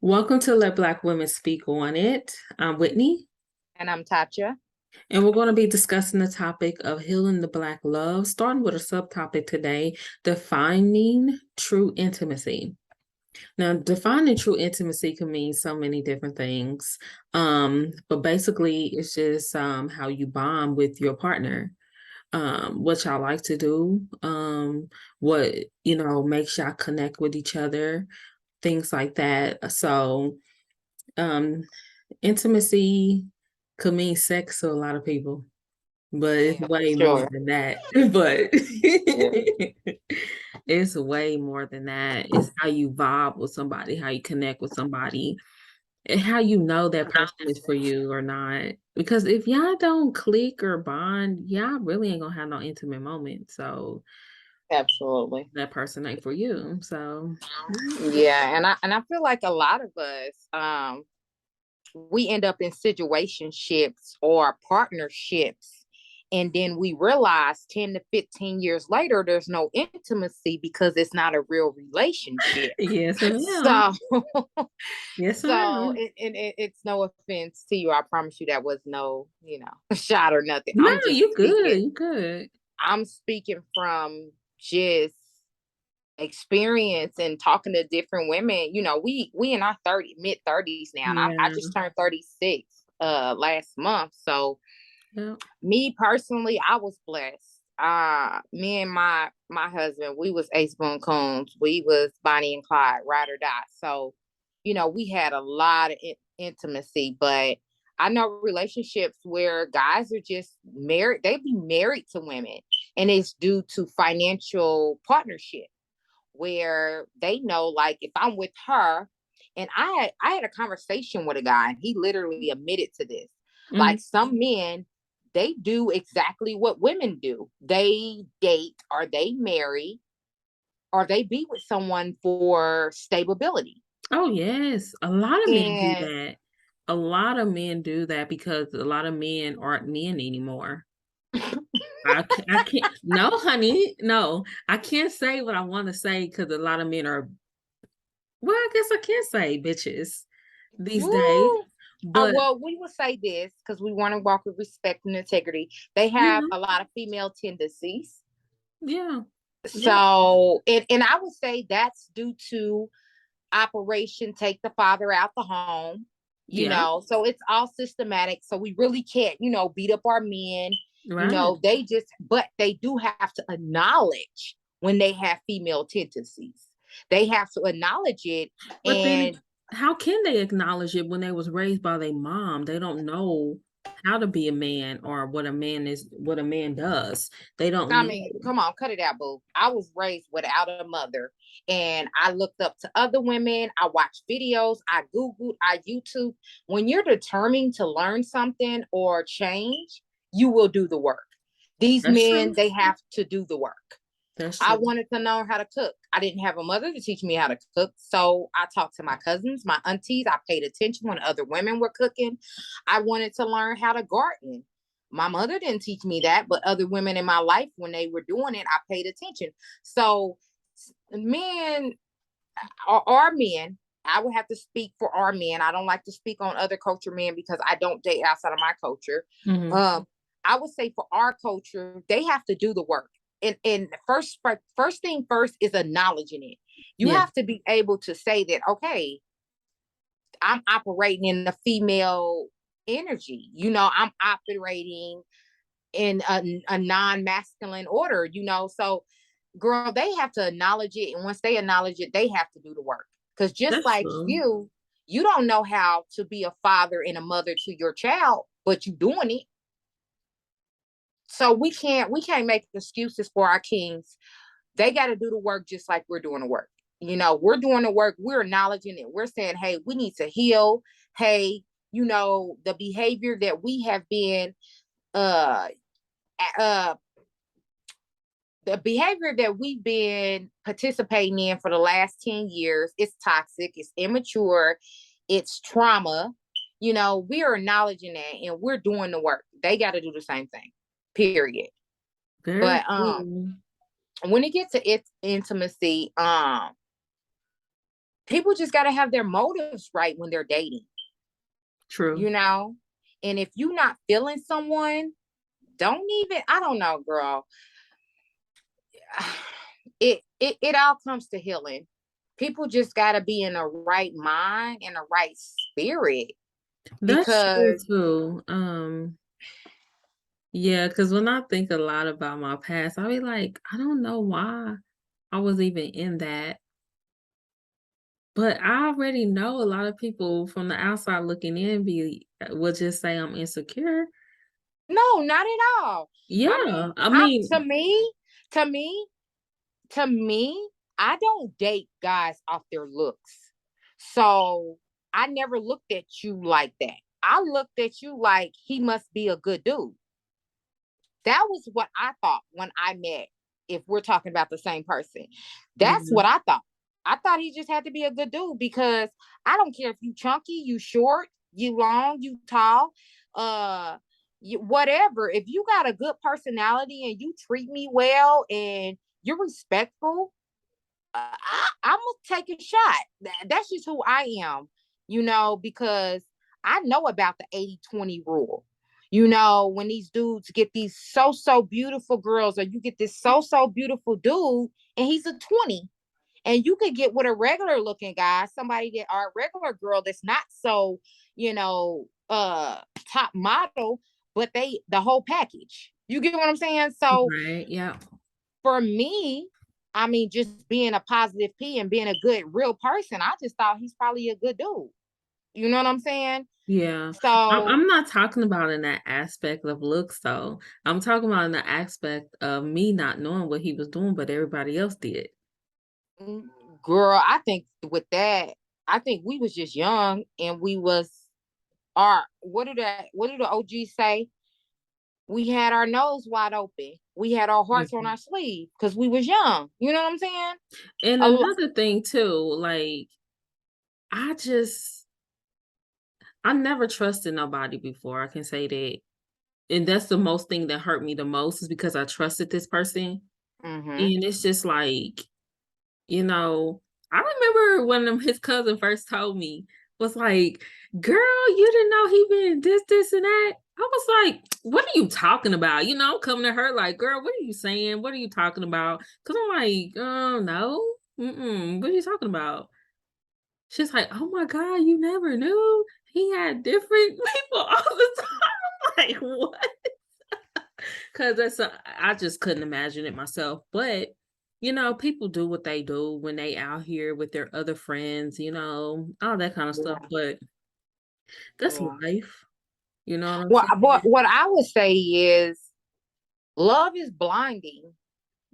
Welcome to Let Black Women Speak on It. I'm Whitney, And I'm Tatcha. and we're going to be discussing the topic of healing the Black love, starting with a subtopic today, defining true intimacy. Now, defining true intimacy can mean so many different things, but basically, it's just how you bond with your partner, what y'all like to do, what makes y'all connect with each other, things like that. So, um, intimacy could mean sex to a lot of people, but it's Yeah, for way more sure. than that. But Yeah. it's way more than that. It's how you vibe with somebody, how you connect with somebody, and how you know that person is for you or not. Because if y'all don't click or bond, y'all really ain't gonna have no intimate moment. So Absolutely. that person ain't for you. So yeah. Yeah, and I feel like a lot of us we end up in situationships or partnerships, and then we realize 10 to 15 years later there's no intimacy because it's not a real relationship. Yes, ma'am. So Yes, ma'am. it's no offense to you. I promise you that was no, shot or nothing. No, you good. You good. I'm speaking from just experience and talking to different women. We in our mid 30s now, and I Yeah. just turned 36 last month. So Yeah. me personally, I was blessed. Me and my husband, we was Ace Boone Coons. We was Bonnie and Clyde, ride or die. So, we had a lot of intimacy, but I know relationships where guys are just married, they be married to women, and it's due to financial partnership where they know, like, if I'm with her, and I had a conversation with a guy and he literally admitted to this. Mm. Like, some men, they do exactly what women do. They date or they marry or they be with someone for stability. Oh, yes. A lot of men do And that. A lot of men do that because a lot of men aren't men anymore. I can't, no, honey, no. I can't say what I want to say because a lot of men are, well, I guess I can't say bitches these days, woo, but well, we will say this because we want to walk with respect and integrity. They have yeah, a lot of female tendencies. yeah, yeah, So, and I would say that's due to Operation Take the Father Out the Home, yeah, so it's all systematic. So we really can't, beat up our men. right. But they do have to acknowledge when they have female tendencies. They have to acknowledge it. But then And how can they acknowledge it when they was raised by their mom? They don't know how to be a man or what a man is, what a man does. They don't I know. mean, come on, cut it out, boo. I was raised without a mother, and I looked up to other women. I watched videos. I Googled, I YouTube. When you're determined to learn something or change, you will do the work. These That's men, true. they have to do the work. That's I true. wanted to learn how to cook. I didn't have a mother to teach me how to cook. So I talked to my cousins, my aunties. I paid attention when other women were cooking. I wanted to learn how to garden. My mother didn't teach me that, but other women in my life, when they were doing it, I paid attention. So men, our men, I would have to speak for our men. I don't like to speak on other culture men because I don't date outside of my culture. Hmm. Um, I would say for our culture, they have to do the work. And first thing first is acknowledging it. You Yeah, have to be able to say that, okay, I'm operating in the female energy. I'm operating in a non-masculine order. So, girl, they have to acknowledge it, and once they acknowledge it, they have to do the work. Because just that's like true. you don't know how to be a father and a mother to your child, but you doing it. So we can't make excuses for our kings. They got to do the work just like we're doing the work. We're doing the work. We're acknowledging it. We're saying, hey, we need to heal. Hey, the behavior that we have been uh uh the behavior that we've been participating in for the last 10 years, it's toxic, it's immature, it's trauma. We are acknowledging that and we're doing the work. They got to do the same thing, period. Very But true. when it gets to its intimacy, people just got to have their motives right when they're dating, True. you know? And if you're not feeling someone, don't even, I don't know, girl. It all comes to healing. People just got to be in a right mind and a right spirit That's true because too. Yeah, because when I think a lot about my past, I be like, I don't know why I was even in that. But I already know a lot of people from the outside looking in will just say I'm insecure. no, not at all. I mean, Yeah, I I mean, to me, to me, I don't date guys off their looks. So I never looked at you like that. I looked at you like he must be a good dude. That was what I thought when I met, if we're talking about the same person. That's yeah, what I thought. I thought he just had to be a good dude because I don't care if you chunky, you short, you long, you tall, uh, whatever. If you got a good personality and you treat me well and you're respectful, I'm gonna take a shot. That's just who I am, because I know about the 80-20 rule. When these dudes get these so beautiful girls, or you get this so beautiful dude, and he's a 20. And you could get with a regular looking guy, somebody that or a regular girl that's not so, top model, but the whole package. You get what I'm saying? So right, yeah, for me, I mean, just being a positive P and being a good real person, I just thought he's probably a good dude. You know what I'm saying? yeah. So I'm not talking about in that aspect of looks though. I'm talking about in the aspect of me not knowing what he was doing, but everybody else did. mm, girl, I think with that, I think we was just young and we was our what do the OGs say? We had our nose wide open. We had our hearts on Mhm. our sleeve because we was young. You know what I'm saying? And A lo- another thing too, like I just I never trusted nobody before. I can say that. And that's the most thing that hurt me the most is because I trusted this person. Mhm. And it's just like, you know, I remember when his cousin first told me, was like, girl, you didn't know he been this, and that. I was like, what are you talking about? I'm coming to her like, girl, what are you saying? What are you talking about? Because I'm like, no. What are you talking about? She's like, "Oh my god, you never knew? He had different people all the time." Like, what? Because I just couldn't imagine it myself. But, people do what they do when they out here with their other friends, all that kind of stuff. Yeah. But that's Yeah. life. You know what I'm Well, saying? what I would say is love is blinding.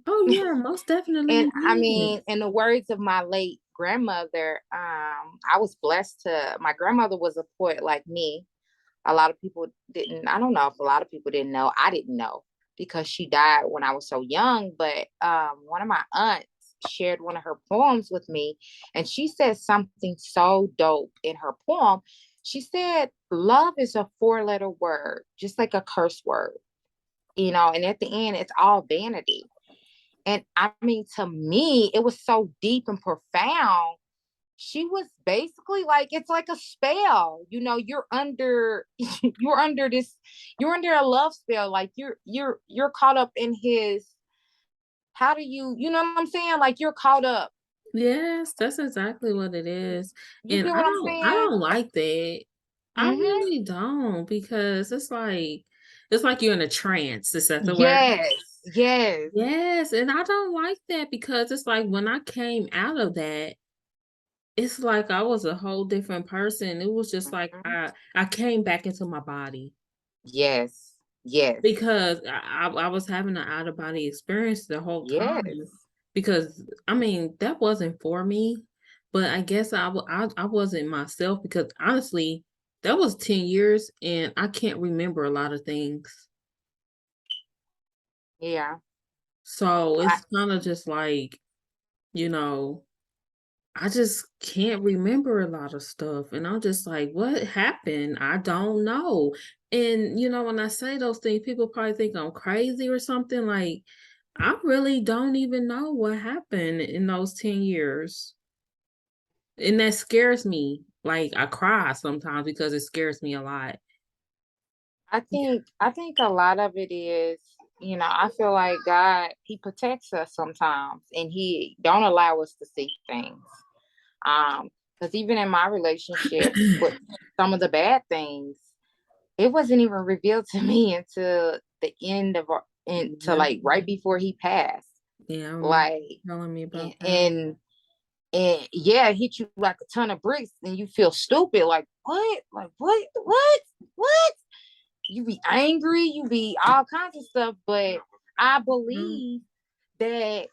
Oh yeah, most And definitely I it mean, is. in the words of my late grandmother, I was blessed my grandmother was a poet like me. A lot of people didn't, I don't know if a lot of people didn't know. I didn't know because she died when I was so young. But one of my aunts shared one of her poems with me, and she said something so dope in her poem. She said, love is a 4-letter word, just like a curse word, and at the end, it's all vanity. And I mean, to me, it was so deep and profound. She was basically like, it's like a spell. You're under you're under this, you're under a love spell. Like you're caught up in his, how do you know what I'm saying? Like you're caught up. Yes, that's exactly what it is. You And get I what I'm don't I saying? don't like that. I Mm-hmm. really don't because it's like you're in a trance. Is that the word? Yes, yes. Yes, and I don't like that because it's like when I came out of that, it's like I was a whole different person. It was just like Mhm. I came back into my body Yes, yes, because I was having an out of body experience the whole time yes. because I mean that wasn't for me, but I guess I wasn't myself because honestly that was 10 years and I can't remember a lot of things. Yeah. So I, it's kind of just like, you know, I just can't remember a lot of stuff. And I'm just like, what happened? I don't know. And, when I say those things, people probably think I'm crazy or something. Like, I really don't even know what happened in those 10 years. And that scares me. Like I cry sometimes because it scares me a lot. I think a lot of it is, I feel like God, he protects us sometimes and he don't allow us to see things. Because even in my relationship with some of the bad things, it wasn't even revealed to me until the end of into Yeah. like right before he passed. Yeah, I remember Like you telling me about and that. and, and yeah, it hit you like a ton of bricks and you feel stupid. Like what? Like what? You be angry, you be all kinds of stuff, but I Mm. believe that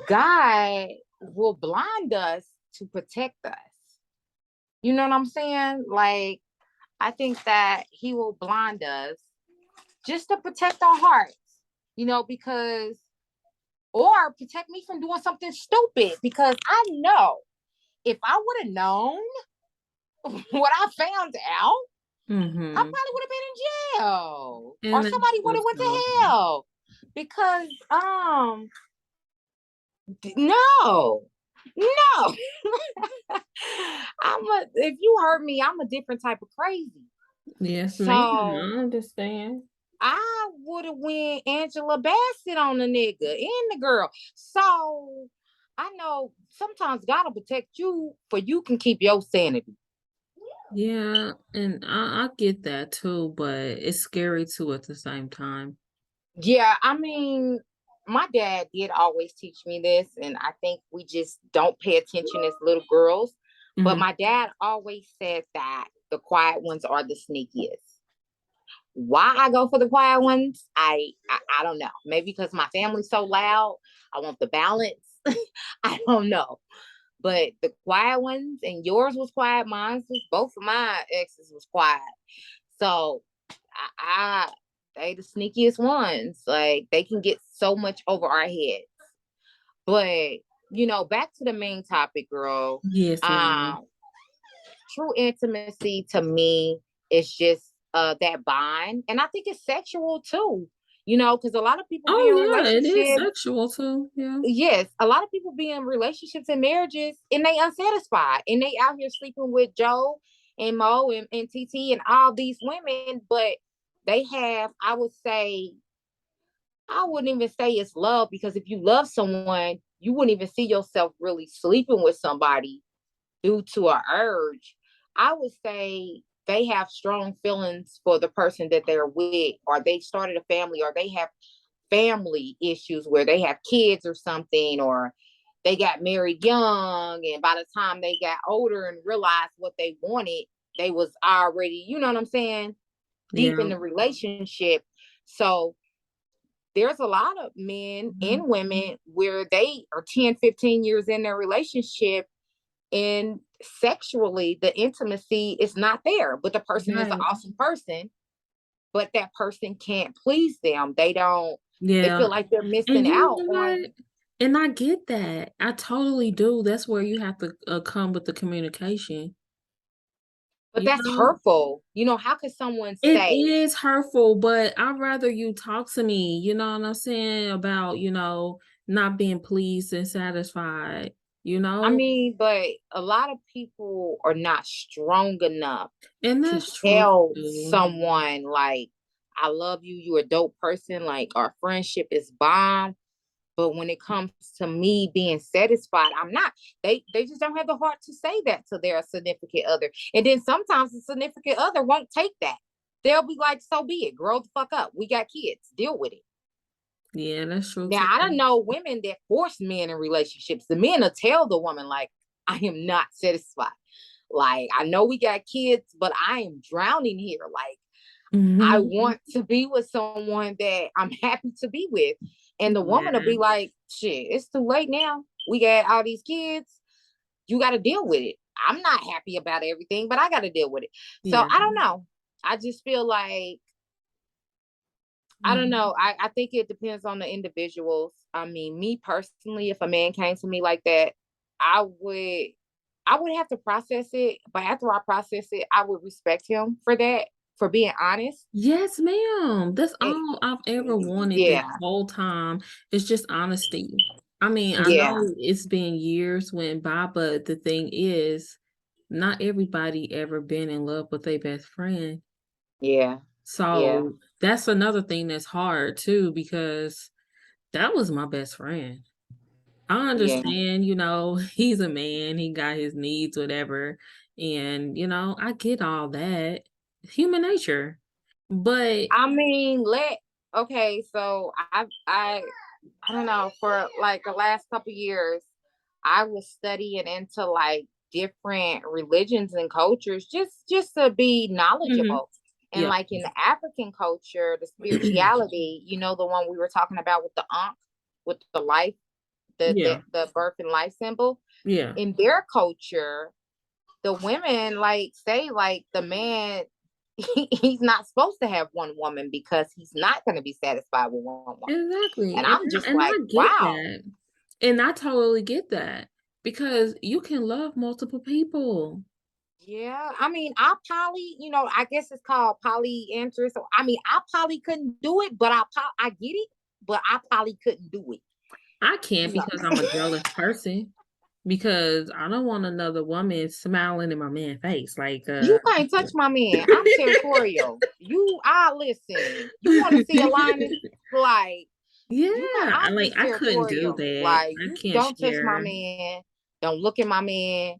God will blind us to protect us. You know what I'm saying? Like, I think that He will blind us just to protect our hearts, because, or protect me from doing something stupid, because I know if I would have known what I found out, I Mm-hmm. probably would have been in jail or And that's somebody would have what's went to horrible. hell because no, no. If you hurt me, I'm a different type of crazy. Yes, ma'am. So I understand. I would have went Angela Bassett on the nigga and the girl. So I know sometimes God will protect you for you can keep your sanity. Yeah, and I get that too, but it's scary too at the same time. Yeah, I mean, my dad did always teach me this, and I think we just don't pay attention as little girls. But Hmm. my dad always said that the quiet ones are the sneakiest. Why I go for the quiet ones, I don't know. Maybe because my family's so loud, I want the balance. I don't know. But the quiet ones, and yours was quiet, mine was both of my exes was quiet. So I they the sneakiest ones. Like they can get so much over our heads. But back to the main topic, girl. Yes, ma'am. Um, True intimacy to me is just that bond, and I think it's sexual too. Because a lot of people be in Oh yeah, it is relationships. sexual too. Yeah. Yes, a lot of people be in relationships and marriages, and they unsatisfied, and they out here sleeping with Joe and Mo and TT and all these women, but they have, I wouldn't even say it's love, because if you love someone, you wouldn't even see yourself really sleeping with somebody due to a urge. I would say they have strong feelings for the person that they're with, or they started a family, or they have family issues where they have kids or something, or they got married young, and by the time they got older and realized what they wanted, they was already, you know what I'm saying, deep in Yeah. the relationship. So there's a lot of men Mhm. and women where they are 10, 15 years in their relationship, and sexually the intimacy is not there, but the person is an Right. awesome person, but that person can't please them. They Yeah. feel like they're And missing you out know what? on. And I get that. I totally do. That's where you have to come with the communication. But You that's know, hurtful. How could someone it say, is hurtful, but I'd rather you talk to me, you know what I'm saying, about, not being pleased and satisfied, you I know? mean, but a lot of people are not strong enough And to that's true tell too. someone like, I love you, you're a dope person, like our friendship is bomb. But when it comes to me being satisfied, I'm not. They just don't have the heart to say that to their significant other. And then sometimes the significant other won't take that. They'll be like, so be it. Grow the fuck up. We got kids. Deal with it. Yeah, that's true Now too. I don't know women that force men in relationships. The men will tell the woman, like, I am not satisfied. Like, I know we got kids, but I am drowning here. Like, I Mhm. want to be with someone that I'm happy to be with. And the woman will Yeah. be like, shit, it's too late now. We got all these kids. You got to deal with it. I'm not happy about everything, but I got to deal with it. So Yeah. I don't know. I just feel like, I don't Mhm. know. I think it depends on the individuals. I mean, me personally, if a man came to me like that, I would I would have to process it. But after I process it, I would respect him for that, for being honest. Yes, ma'am. That's And, all I've ever wanted this yeah. whole time. It's just honesty. I mean, I Yeah, know it's been years went by, but the thing is, not everybody ever been in love with their best friend. yeah, yeah, So that's another thing that's hard too, because that was my best friend. I yeah. understand, he's a man, he got his needs, whatever. And, I get all that. Human nature. But I mean, okay, so I don't know, for like the last couple years, I was studying into like different religions and cultures just to be mhm, knowledgeable. And yep. like in the African culture, the spirituality, the one we were talking about with the ankh, with the life, Yeah. the birth and life symbol. Yeah. In their culture, the women like say like the man he's not supposed to have one woman because he's not going to be satisfied with one woman. Exactly. And And I'm just and I like, get wow. that. And I totally get that because you can love multiple people. Yeah, I mean, I probably, I guess it's called polyandrous. So, I mean, I probably couldn't do it, but I get it, but I probably couldn't do it. I can't You know, because I'm a jealous person. Because I don't want another woman smiling in my man's face. Like, you can't touch my man. I'm territorial. I listen. You want to see a line? Like, you got. yeah, I'm like just I couldn't do territorial. that. Like, I you can't don't touch my share. man. Don't look at my man.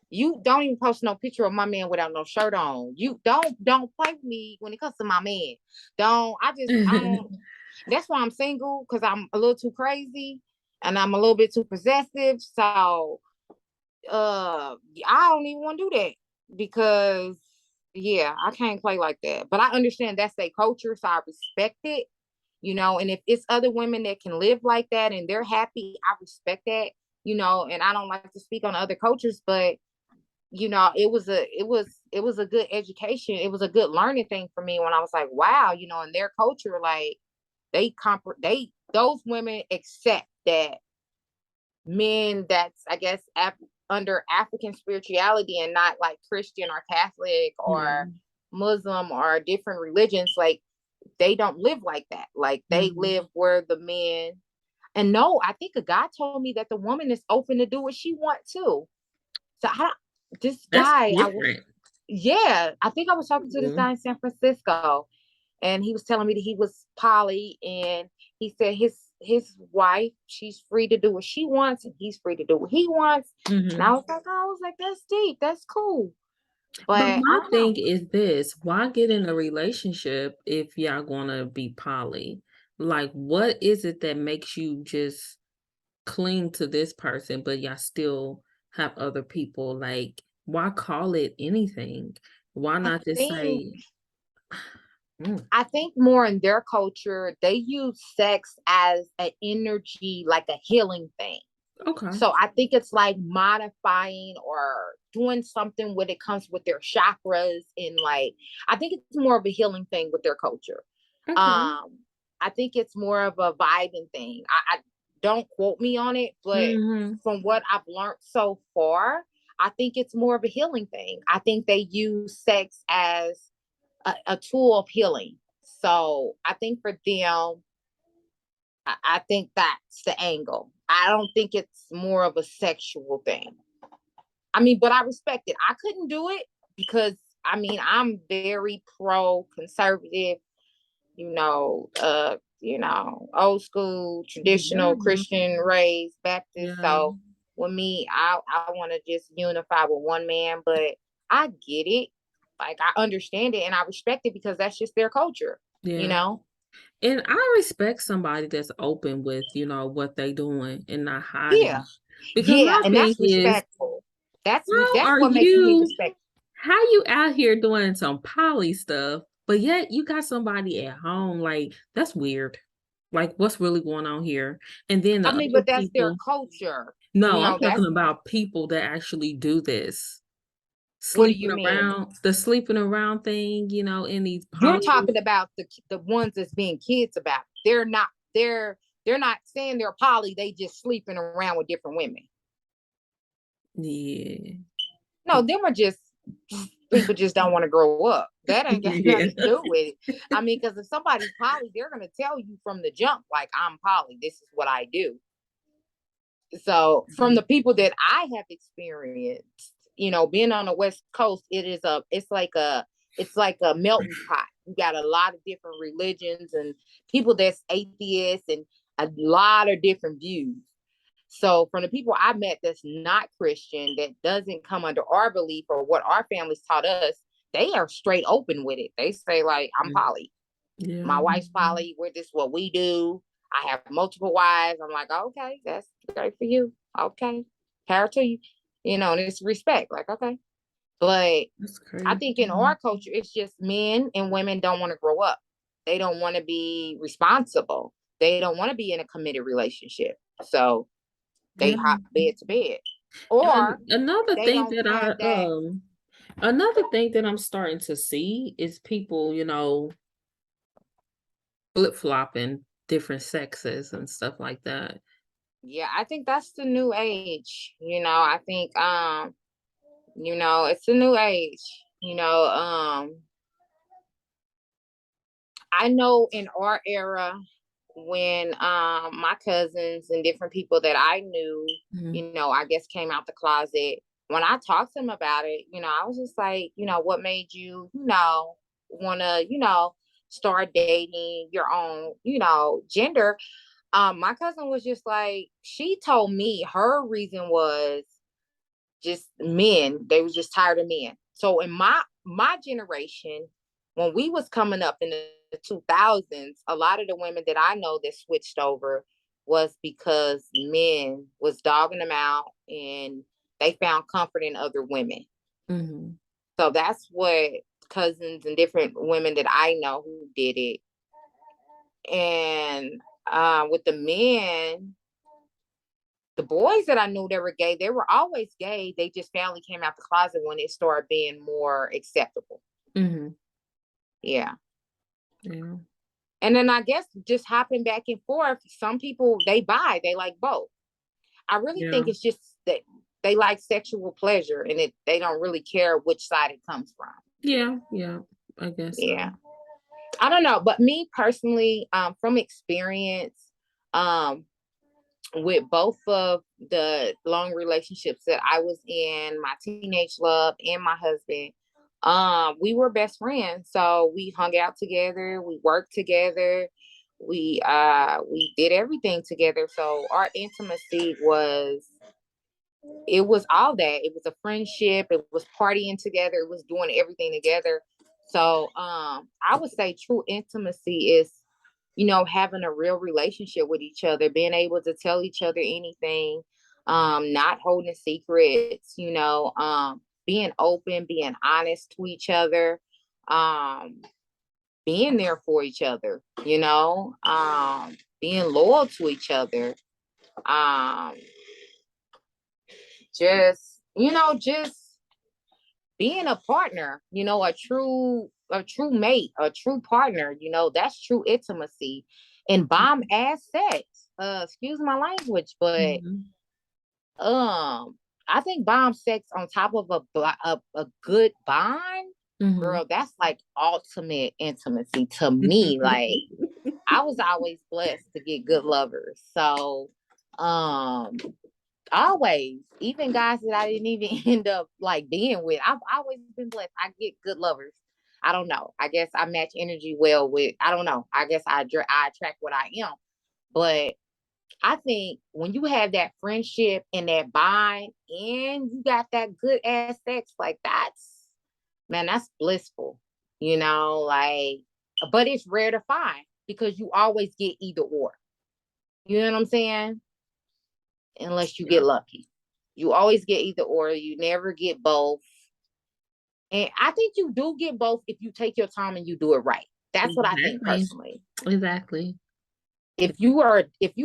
You don't even post no picture of my man without no shirt on. You don't play with me when it comes to my man. Don't. I don't. That's why I'm single, because I'm a little too crazy and I'm a little bit too possessive. So I don't even want to do that because yeah, I can't play like that. But I understand that's their culture, so I respect it. And if it's other women that can live like that and they're happy, I respect that. And I don't like to speak on other cultures, but it was a good education. It was a good learning thing for me when I was like, wow, in their culture, like those women accept that men that's, I guess, under African spirituality and not like Christian or Catholic Yeah. or Muslim or different religions, like they don't live like that. Like they Mhm. live where the men, and no, I think a guy told me that the woman is open to do what she wants too. So this That's guy, different. yeah, I think I was talking to this Mhm. guy in San Francisco, and he was telling me that he was poly, and he said his wife, she's free to do what she wants and he's free to do what he wants. And I Mhm. was like, that's deep, that's cool. But But I my don't know. thing is this, why get in a relationship if y'all gonna be poly? Like, what is it that makes you just cling to this person, but y'all still have other people? Like, why call it anything? Why I not just think say, mm, I think more in their culture, they use sex as an energy, like a healing thing. okay, So I think it's like modifying or doing something when it comes with their chakras, and like I think it's more of a healing thing with their culture. okay, Um, I think it's more of a vibing thing. I don't quote me on it, but mhm, from what I've learned so far, I think it's more of a healing thing. I think they use sex as a tool of healing. So I think for them, I think that's the angle. I don't think it's more of a sexual thing. I mean, but I respect it. I couldn't do it because I mean I'm very pro conservative, old school, yeah, traditional Christian raised Baptist. yeah, So with me, I want to just unify with one man, but I get it. Like I understand it and I respect it because that's just their culture, you yeah. know? And I respect somebody that's open with, what they doing and not Yeah. hiding. Because Yeah, my and thing that's is, respectful. how That's are what makes me you respect. how you out here doing some poly stuff, but yet you got somebody at home? Like, that's weird. Like, what's really going on here? And then I the mean, other but that's their people, culture. no, I'm That's talking about people that actually do this. what do Sleeping you mean? around, the sleeping around thing, in these You're poly. talking about the ones that's being kids about. They're not saying they're poly, they just sleeping around with different women. Yeah. No, them are just people just don't want to grow up. That ain't got Yeah. nothing to do with it. I mean, because if somebody's poly, they're gonna tell you from the jump, like I'm poly, this is what I do. So from the people that I have experienced, being on the West Coast, it's like a melting pot. You got a lot of different religions and people that's atheists and a lot of different views. So from the people I met that's not Christian, that doesn't come under our belief or what our families taught us, they are straight open with it. They say like, I'm poly. Yeah. My wife's poly. We're just what we do. I have multiple wives. I'm like, okay, that's great for you. Okay. Power to you. And it's respect. Like, okay. But That's I crazy. think in our culture, it's just men and women don't want to grow up. They don't want to be responsible. They don't want to be in a committed relationship. So they Yeah. hop bed to bed. And Or another they thing don't that have that. another thing that I'm starting to see is people, flip-flopping different sexes and stuff like that. Yeah, I think that's the new age. I think it's a new age. I know in our era when my cousins and different people that I knew, Mhm. I guess came out the closet. When I talked to them about it, I was just like, what made you, wanna, start dating your own, gender. My cousin was just like, she told me her reason was just men. They was just tired of men. So in my generation, when we was coming up in the 2000s, a lot of the women that I know that switched over was because men was dogging them out and they found comfort in other women. Mhm. So that's what cousins and different women that I know who did it. And with the men, the boys that I knew that were gay, they were always gay. They just finally came out the closet when it started being more acceptable. Mhm. Yeah. Yeah. And then I guess just hopping back and forth, some people they like both. I really Yeah. think it's just that they like sexual pleasure and they don't really care which side it comes from. Yeah. Yeah. I guess so. Yeah. I don't know. But me personally, from experience, um, with both of the long relationships that I was in, my teenage love and my husband, we were best friends. So we hung out together, we worked together, we did everything together. So our intimacy was all that. It was a friendship, it was partying together, it was doing everything together. So I would say true intimacy is having a real relationship with each other, being able to tell each other anything, not holding secrets, being open, being honest to each other, being there for each other, being loyal to each other, um, just being a partner, a true mate, a true partner, that's true intimacy. And bomb ass sex. Excuse my language, but Mhm. I think bomb sex on top of a good bond, Mhm. girl, that's like ultimate intimacy to me. Like I was always blessed to get good lovers. So um always, even guys that I didn't even end up like being with, I've always been blessed. I get good lovers. I don't know. I guess I match energy well with. I don't know. I guess I attract what I am. But I think when you have that friendship and that bond, and you got that good ass sex, like that's blissful. Like, but it's rare to find because you always get either or. You know what I'm saying? Unless you get Yeah. lucky. You always get either or, you never get both. And I think you do get both if you take your time and you do it right. That's what I think Exactly. personally. Exactly. If you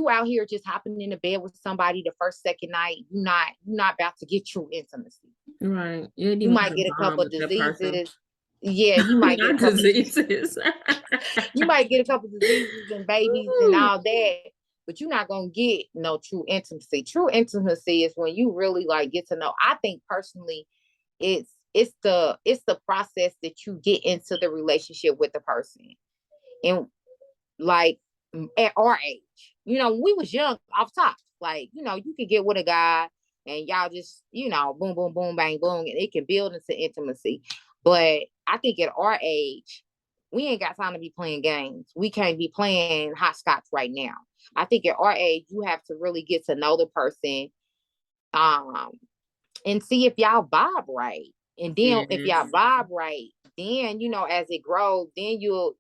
out here just hopping in the bed with somebody the first second night, you're not about to get true intimacy. Right. You didn't You even might have a get a bond couple of with that person. diseases. Yeah, you might get a Not couple of diseases. you might get a couple of diseases and babies and Ooh. all that, but you're not gonna get no true intimacy. True intimacy is when you really like get to know. I think personally, it's the process that you get into the relationship with the person, and like at our age. when we was young, off top, like, you could get with a guy and y'all just, boom, boom, boom, bang, boom, and it can build into intimacy. But I think at our age, we ain't got time to be playing games. We can't be playing hopscotch right now. I think at our age, you have to really get to know the person, and see if y'all vibe right. And then if y'all vibe right, then, as it grows, then you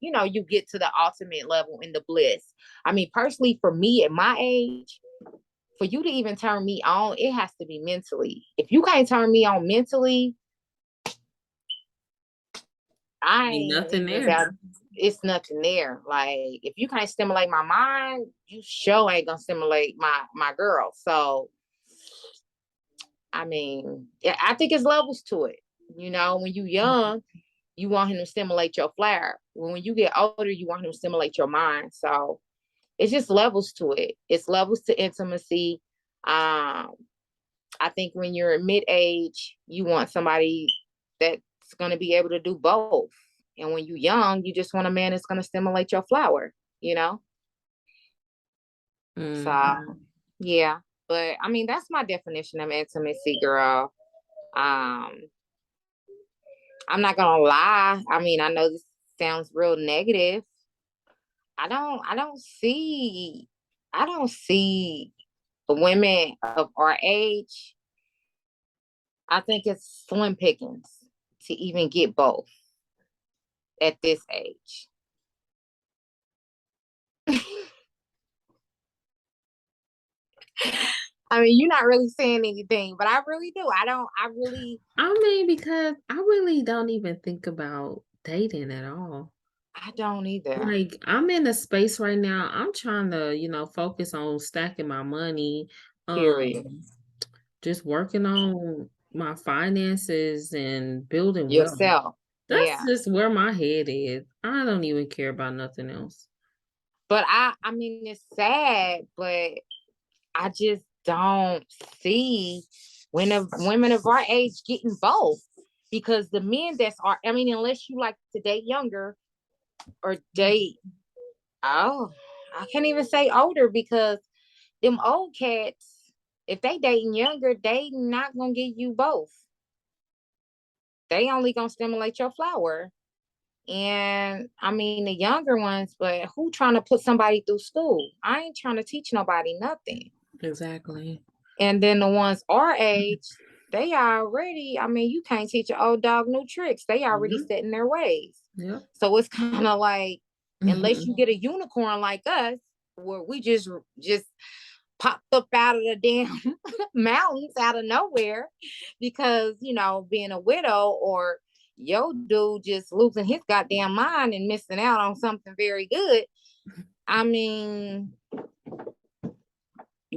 get to the ultimate level in the bliss. I mean, personally, for me at my age, for you to even turn me on, it has to be mentally. If you can't turn me on mentally, I Ain't ain't nothing even there. about, it's nothing there. Like, if you can't stimulate my mind, you sure ain't gonna stimulate my girl. So I mean, I think it's levels to it. When you young, you want him to stimulate your flair. When you get older, you want him to stimulate your mind. So it's just levels to it. It's levels to intimacy. I think when you're mid-age, you want somebody that's going to be able to do both. And when you're young, you just want a man that's going to stimulate your flower, you know? So, yeah. But I mean, that's my definition of intimacy, girl. Um, I'm not gonna lie. I mean, I know this sounds real negative. I don't see women of our age. I think it's slim pickings to even get both at this age. I mean, you're not really saying anything, but I really do. I mean, because I really don't even think about dating at all. I don't either. Like, I'm in a space right now. I'm trying to, focus on stacking my money, Period. just working on my finances and building wealth. Yourself. That's Yeah. just where my head is. I don't even care about nothing else. But I mean, it's sad, but I just don't see women of our age getting both, because the men I mean, unless you like to date younger or date, oh, I can't even say older, because them old cats, if they dating younger, they not gonna get you both. They only gonna stimulate your flower. And I mean the younger ones, but who trying to put somebody through school? I ain't trying to teach nobody nothing. Exactly. And then the ones our age, they already, I mean, you can't teach an old dog new tricks. They already set in their ways. Yep. So it's kind of like, unless you get a unicorn like us, where we just popped up out of the damn mountains out of nowhere, because, being a widow, or yo dude just losing his goddamn mind and missing out on something very good. I mean,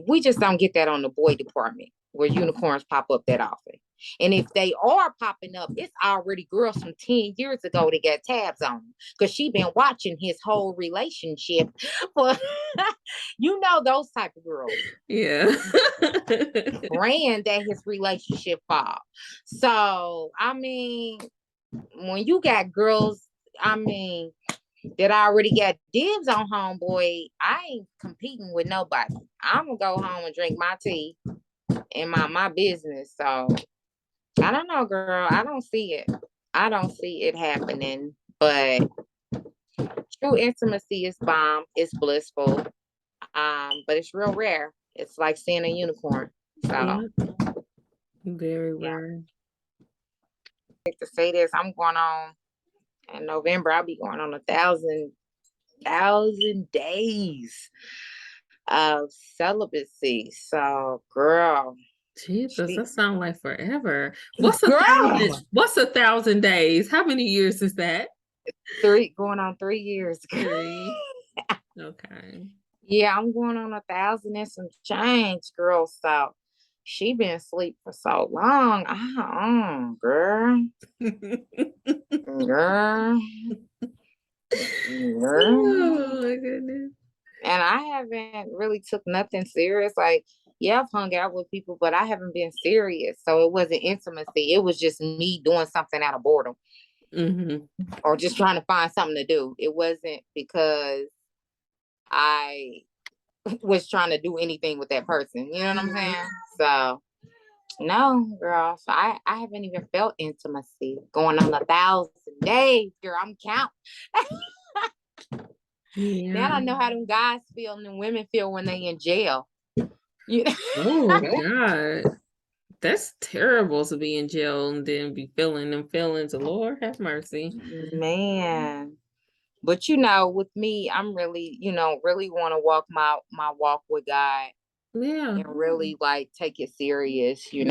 we just don't get that on the boy department, where unicorns pop up that often. And if they are popping up, it's already girls from 10 years ago that got tabs on him, because she been watching his whole relationship for those type of girls. Yeah. Praying that his relationship fall. So I mean, when you got girls, I mean, that already got dibs on homeboy, I ain't competing with nobody. I'm gonna go home and drink my tea and my business. So I don't know, girl. I don't see it. I don't see it happening. But true intimacy is bomb. It's blissful. But it's real rare. It's like seeing a unicorn. So very yeah. rare. I hate to say this, I'm going on in November. I'll be going on 1,000 days of celibacy. So, girl, Jesus, that sounds like forever. girl, What's 1,000 days? How many years is that? going on 3 years. 3. Okay. Yeah, I'm going on 1,000 and some change, girl. So she been asleep for so long. Girl, girl, girl. Oh my goodness. And I haven't really took nothing serious. Like, yeah, I've hung out with people, but I haven't been serious. So it wasn't intimacy. It was just me doing something out of boredom, or just trying to find something to do. It wasn't because I was trying to do anything with that person. You know what I'm saying? So no, girl. So I haven't even felt intimacy going on 1,000 days, girl. I'm counting. Now Yeah. I know how them guys feel and them women feel when they in jail. You know? Oh God. That's terrible to be in jail and then be feeling them feelings. Lord have mercy. Man. But you know, with me, I'm really, really want to walk my walk with God Yeah. and really like take it serious, Yeah. You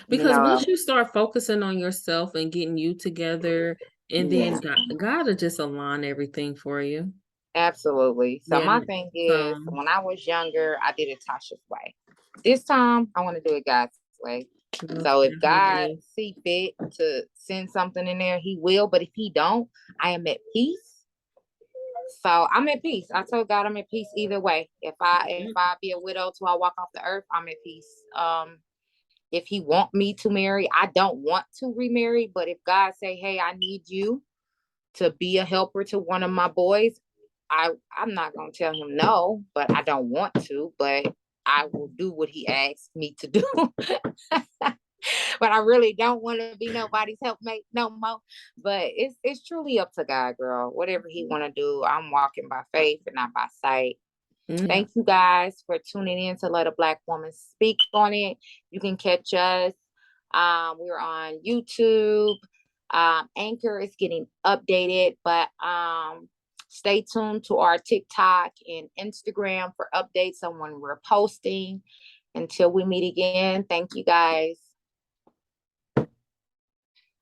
Because know, once you start focusing on yourself and getting you together, and then yeah, God will just align everything for you. absolutely. So Yeah. my thing is, So, when I was younger, I did it Tasha's way. This time, I want to do it God's way. most So if God definitely. see fit to send something in there, He will. But if He don't, I am at peace. So I'm at peace. I told God I'm at peace either way. If I be a widow till I walk off the earth, I'm at peace. If He want me to marry, I don't want to remarry. But if God say, hey, I need you to be a helper to one of my boys, I'm not gonna tell him no, but I don't want to, but I will do what He asks me to do. But I really don't want to be nobody's helpmate no more. But it's truly up to God, girl. Whatever He want to do, I'm walking by faith and not by sight. Yeah. Thank you guys for tuning in to Let a Black Woman Speak on It. You can catch us. We're on YouTube. Anchor is getting updated, but stay tuned to our TikTok and Instagram for updates on when we're posting. Until we meet again, thank you guys.